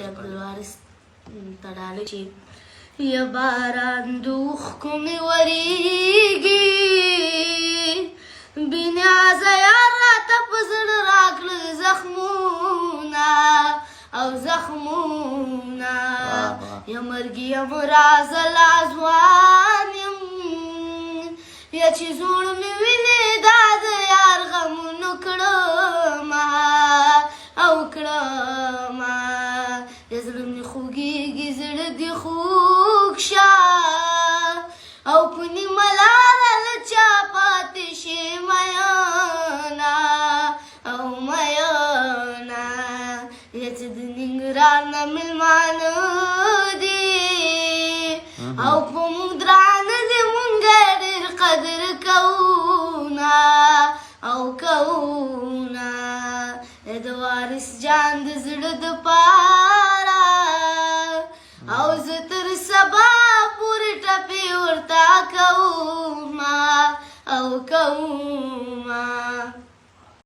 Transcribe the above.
عبدالوارث تړاله چې یا باران د اوښکو مې ورېږي بېنیازه یار راته په زړه راکړه زخمونه او زخمونه یا مرګ یم رازه لا ځوان یم یا چې زوړ مې وینې دا د یار غمونو کړمه او کړمه یا زړه مې خوږېږي زړه دې خوږ شه او په نیمه لاره له چا پاتې شي مینه او مینه یا چې د ننګرهار نه مېلمانه دي او په موږ درانه دي موږ ډېر قدر کوونه او کوونه د وارث جان د زړه دپاره او زه تر سبا پورې ټپې ورته کومه او کوم